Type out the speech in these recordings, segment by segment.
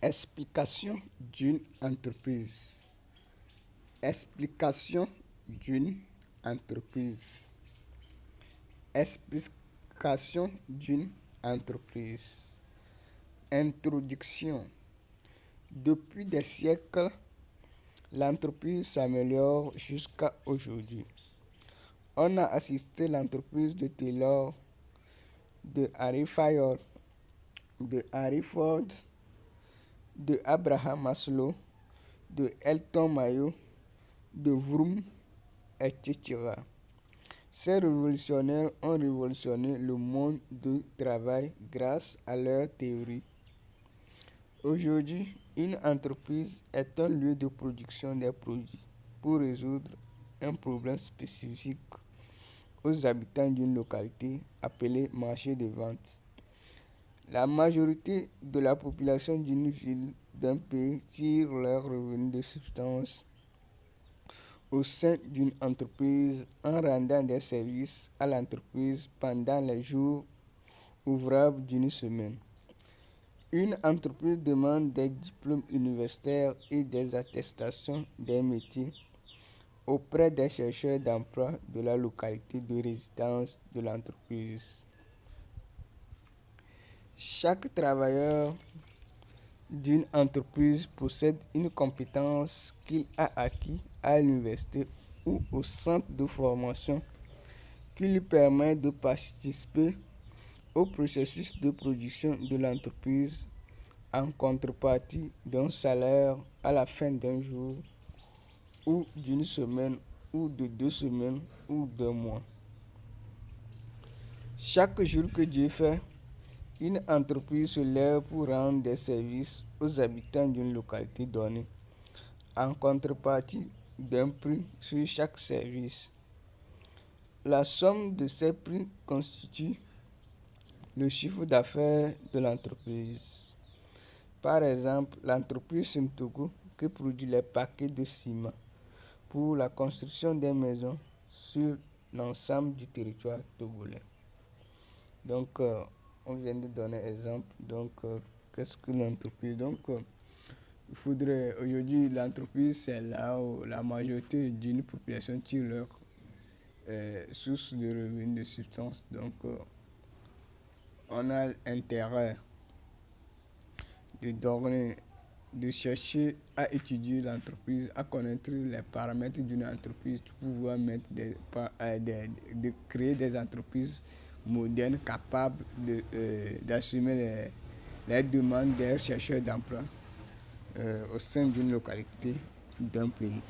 Explication d'une entreprise. Explication d'une entreprise. Explication d'une entreprise. Introduction. Depuis des siècles, l'entreprise s'améliore jusqu'à aujourd'hui. On a assisté l'entreprise de Taylor, de Henry Fayol, de Henry Ford, de Abraham Maslow, de Elton Mayo, de Vroom, etc. Ces révolutionnaires ont révolutionné le monde du travail grâce à leurs théories. Aujourd'hui, une entreprise est un lieu de production des produits pour résoudre un problème spécifique aux habitants d'une localité appelée marché de vente. La majorité de la population d'une ville, d'un pays, tire leurs revenus de substance au sein d'une entreprise en rendant des services à l'entreprise pendant les jours ouvrables d'une semaine. Une entreprise demande des diplômes universitaires et des attestations des métiers auprès des chercheurs d'emploi de la localité de résidence de l'entreprise. Chaque travailleur d'une entreprise possède une compétence qu'il a acquis à l'université ou au centre de formation qui lui permet de participer au processus de production de l'entreprise en contrepartie d'un salaire à la fin d'un jour ou d'une semaine ou de 2 semaines ou d'un mois. Chaque jour que Dieu fait, une entreprise se lève pour rendre des services aux habitants d'une localité donnée, en contrepartie d'un prix sur chaque service. La somme de ces prix constitue le chiffre d'affaires de l'entreprise. Par exemple, l'entreprise Simtogo qui produit les paquets de ciment pour la construction des maisons sur l'ensemble du territoire togolais. Donc, on vient de donner exemple. Donc, qu'est-ce que l'entreprise? Il faudrait aujourd'hui l'entreprise, c'est là où la majorité d'une population tire leur source de revenus de substance. Donc, on a intérêt de chercher à étudier l'entreprise, à connaître les paramètres d'une entreprise pour pouvoir de créer des entreprises modernes capables d'assumer les demandes des chercheurs d'emploi au sein d'une localité, d'un pays.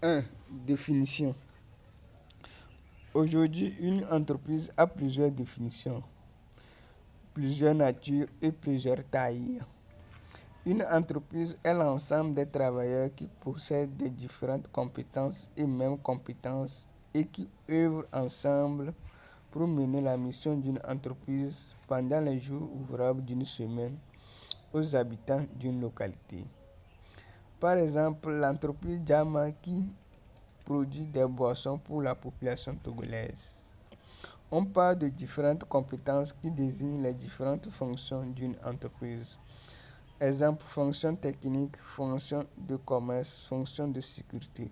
1. Définition. Aujourd'hui, une entreprise a plusieurs définitions, plusieurs natures et plusieurs tailles. Une entreprise est l'ensemble des travailleurs qui possèdent des différentes compétences et mêmes compétences et qui œuvrent ensemble pour mener la mission d'une entreprise pendant les jours ouvrables d'une semaine aux habitants d'une localité. Par exemple, l'entreprise Jama qui produit des boissons pour la population togolaise. On parle de différentes compétences qui désignent les différentes fonctions d'une entreprise. Exemple, fonction technique, fonction de commerce, fonction de sécurité.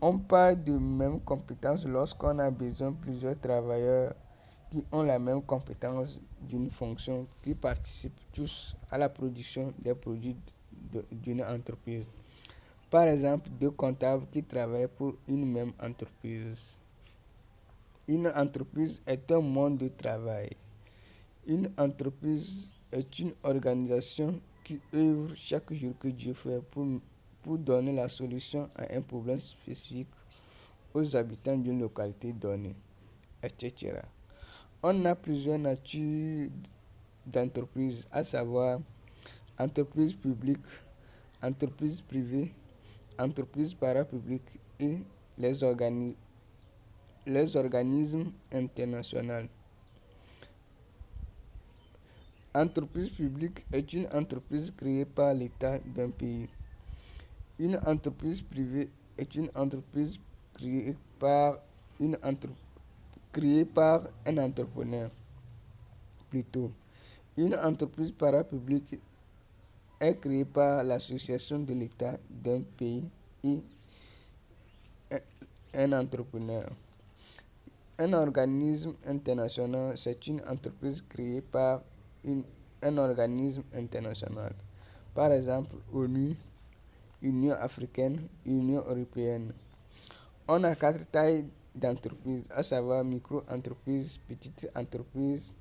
On parle de mêmes compétences lorsqu'on a besoin de plusieurs travailleurs qui ont la même compétence d'une fonction qui participent tous à la production des produits d'une entreprise. Par exemple, deux comptables qui travaillent pour une même entreprise. Une entreprise est un monde de travail. Une entreprise est une organisation qui œuvre chaque jour que Dieu fait pour donner la solution à un problème spécifique aux habitants d'une localité donnée, etc. On a plusieurs natures d'entreprises, à savoir entreprise publique, entreprise privée, entreprise parapublique et les organismes internationaux. Entreprise publique est une entreprise créée par l'État d'un pays. Une entreprise privée est une entreprise créée par un entrepreneur. Plutôt, Une entreprise parapublique est créée par l'association de l'État d'un pays et un entrepreneur. Un organisme international, c'est une entreprise créée par un organisme international. Par exemple, ONU, Union africaine, Union européenne. On a 4 tailles d'entreprises, à savoir micro-entreprise, petite entreprise,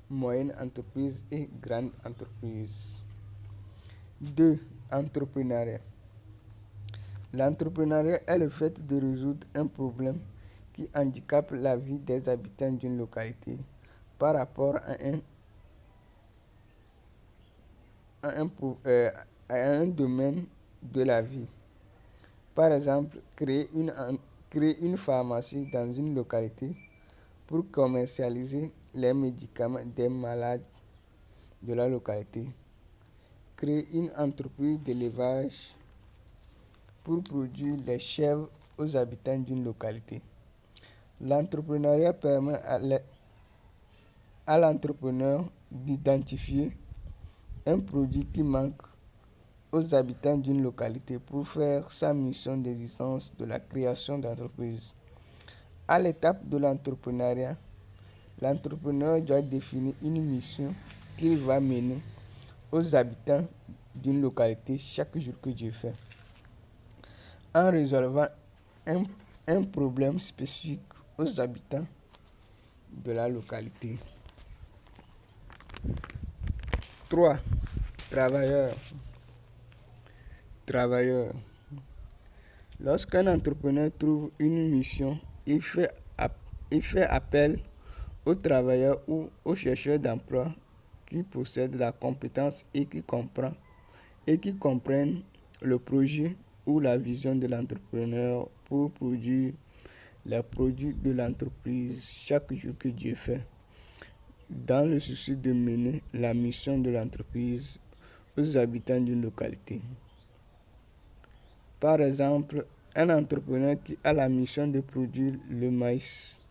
moyenne entreprise et grande entreprise. 2. Entrepreneuriat. L'entrepreneuriat est le fait de résoudre un problème qui handicape la vie des habitants d'une localité par rapport à un domaine de la vie. Par exemple, créer une pharmacie dans une localité pour commercialiser les médicaments des malades de la localité. Créer une entreprise d'élevage pour produire les chèvres aux habitants d'une localité. L'entrepreneuriat permet à l'entrepreneur d'identifier un produit qui manque aux habitants d'une localité pour faire sa mission d'existence de la création d'entreprise. À l'étape de l'entrepreneuriat, l'entrepreneur doit définir une mission qu'il va mener aux habitants d'une localité chaque jour que Dieu fait, en résolvant un problème spécifique aux habitants de la localité. 3. Travailleurs. Lorsqu'un entrepreneur trouve une mission, il fait appel aux travailleurs ou aux chercheurs d'emploi qui possèdent la compétence et qui comprennent le projet ou la vision de l'entrepreneur pour produire les produits de l'entreprise chaque jour que Dieu fait, dans le souci de mener la mission de l'entreprise aux habitants d'une localité. Par exemple, un entrepreneur qui a la mission de produire le maïs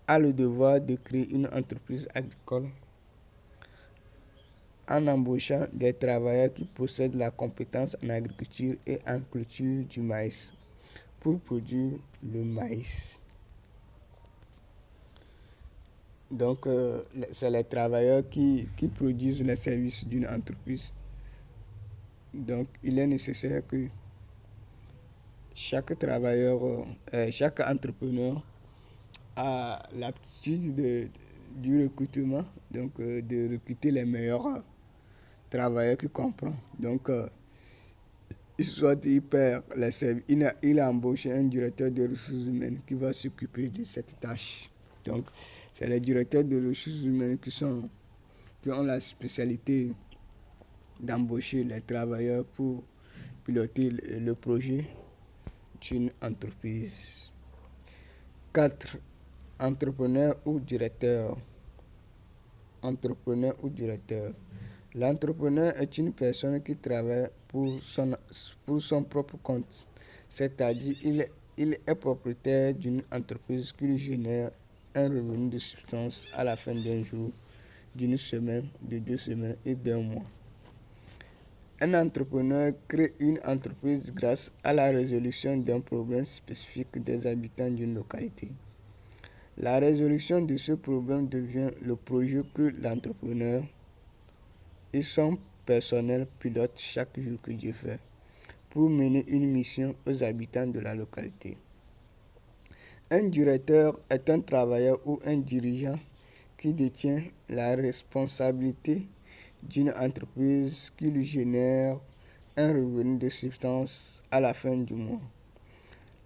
a le devoir de créer une entreprise agricole en embauchant des travailleurs qui possèdent la compétence en agriculture et en culture du maïs pour produire le maïs. Donc, c'est les travailleurs qui produisent les services d'une entreprise. Donc, il est nécessaire que chaque travailleur, chaque entrepreneur a l'aptitude du recrutement, donc de recruter les meilleurs travailleurs qu'il comprend. Donc, soit il a embauché un directeur de ressources humaines qui va s'occuper de cette tâche. Donc, c'est les directeurs de ressources humaines qui ont la spécialité d'embaucher les travailleurs pour piloter le projet d'une entreprise. 4. Entrepreneur ou directeur. L'entrepreneur est une personne qui travaille pour son propre compte, c'est-à-dire il est propriétaire d'une entreprise qui lui génère un revenu de subsistance à la fin d'un jour, d'une semaine, de 2 semaines et d'un mois. Un entrepreneur crée une entreprise grâce à la résolution d'un problème spécifique des habitants d'une localité. La résolution de ce problème devient le projet que l'entrepreneur et son personnel pilotent chaque jour que Dieu fait pour mener une mission aux habitants de la localité. Un directeur est un travailleur ou un dirigeant qui détient la responsabilité d'une entreprise qui lui génère un revenu de subsistance à la fin du mois.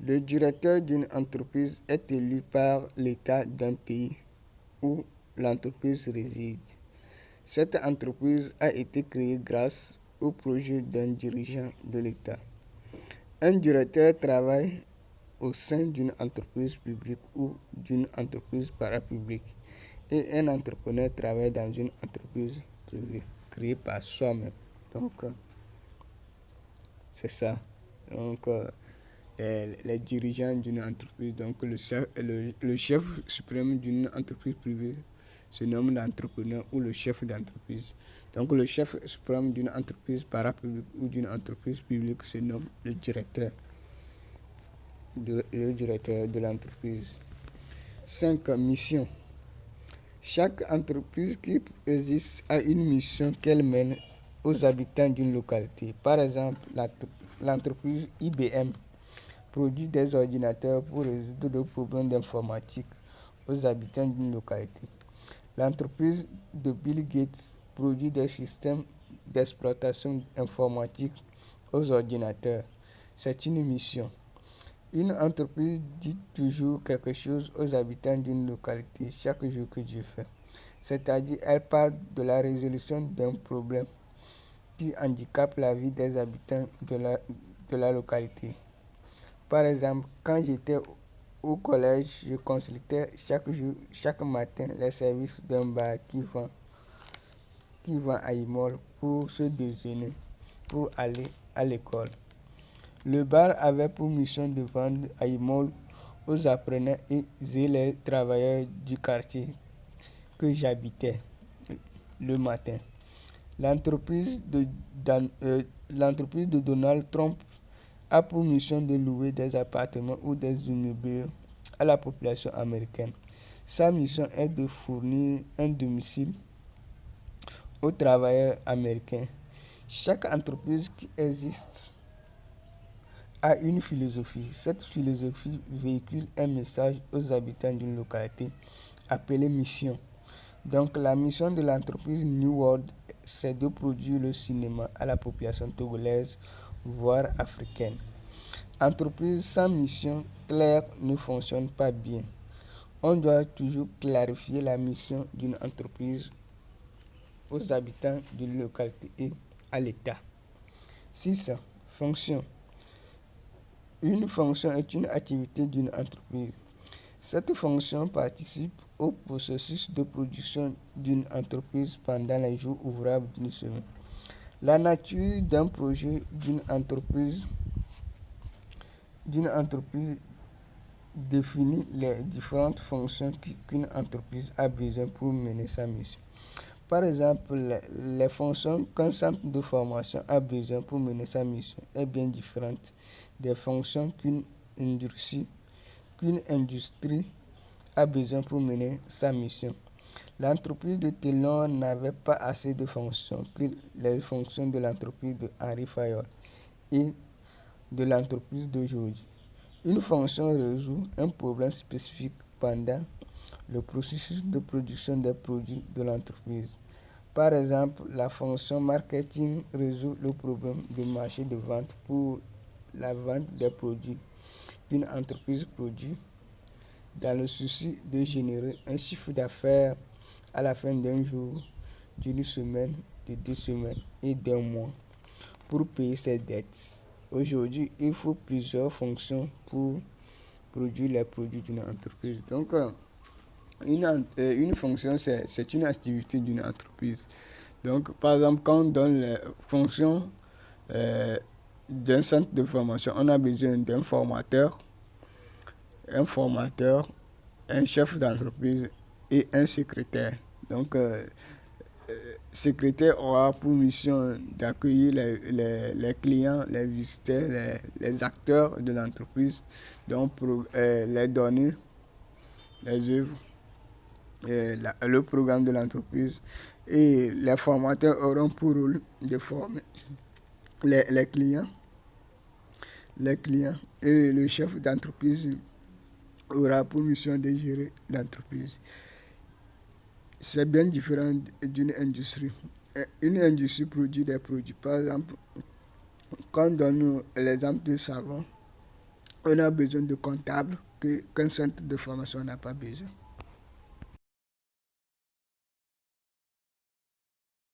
Le directeur d'une entreprise est élu par l'État d'un pays où l'entreprise réside. Cette entreprise a été créée grâce au projet d'un dirigeant de l'État. Un directeur travaille au sein d'une entreprise publique ou d'une entreprise parapublique et un entrepreneur travaille dans une entreprise privée créée par soi-même. Donc, c'est ça. Donc, les dirigeants d'une entreprise, donc le chef suprême d'une entreprise privée se nomme l'entrepreneur ou le chef d'entreprise. Donc le chef suprême d'une entreprise parapublique ou d'une entreprise publique se nomme le directeur de l'entreprise. 5. Mission. Chaque entreprise qui existe a une mission qu'elle mène aux habitants d'une localité. Par exemple, l'entreprise IBM produit des ordinateurs pour résoudre des problèmes d'informatique aux habitants d'une localité. L'entreprise de Bill Gates produit des systèmes d'exploitation informatique aux ordinateurs. C'est une mission. Une entreprise dit toujours quelque chose aux habitants d'une localité chaque jour que Dieu fait. C'est-à-dire, elle parle de la résolution d'un problème qui handicape la vie des habitants de la localité. Par exemple, quand j'étais au collège, je consultais chaque matin les services d'un bar qui vend à Imol pour se déjeuner, pour aller à l'école. Le bar avait pour mission de vendre à Imol aux apprenants et les travailleurs du quartier que j'habitais le matin. L'entreprise de Donald Trump a pour mission de louer des appartements ou des immeubles à la population américaine. Sa mission est de fournir un domicile aux travailleurs américains. Chaque entreprise qui existe a une philosophie. Cette philosophie véhicule un message aux habitants d'une localité appelée mission. Donc la mission de l'entreprise New World, c'est de produire le cinéma à la population togolaise, voire africaine. Entreprise sans mission claire ne fonctionne pas bien. On doit toujours clarifier la mission d'une entreprise aux habitants d'une localité et à l'État. 6. Fonction. Une fonction est une activité d'une entreprise. Cette fonction participe au processus de production d'une entreprise pendant les jours ouvrables d'une semaine. La nature d'un projet d'une entreprise définit les différentes fonctions qu'une entreprise a besoin pour mener sa mission. Par exemple, les fonctions qu'un centre de formation a besoin pour mener sa mission est bien différente des fonctions qu'une industrie a besoin pour mener sa mission. L'entreprise de Taylor n'avait pas assez de fonctions que les fonctions de l'entreprise de Henry Fayol et de l'entreprise d'aujourd'hui. Une fonction résout un problème spécifique pendant le processus de production des produits de l'entreprise. Par exemple, la fonction marketing résout le problème du marché de vente pour la vente des produits qu'une entreprise produit dans le souci de générer un chiffre d'affaires à la fin d'un jour, d'une semaine, de 2 semaines et d'un mois pour payer ses dettes. Aujourd'hui, il faut plusieurs fonctions pour produire les produits d'une entreprise. Donc, une fonction, c'est une activité d'une entreprise. Donc, par exemple, quand on donne les fonctions d'un centre de formation, on a besoin d'un formateur, un chef d'entreprise et un secrétaire. Donc, secrétaire aura pour mission d'accueillir les clients, les visiteurs, les acteurs de l'entreprise, donc pour les donner, les œuvres, le programme de l'entreprise. Et les formateurs auront pour rôle de former les clients. Et le chef d'entreprise aura pour mission de gérer l'entreprise. C'est bien différent d'une industrie. Une industrie produit des produits. Par exemple, quand on donne l'exemple de savon, on a besoin de comptables qu'un centre de formation n'a pas besoin.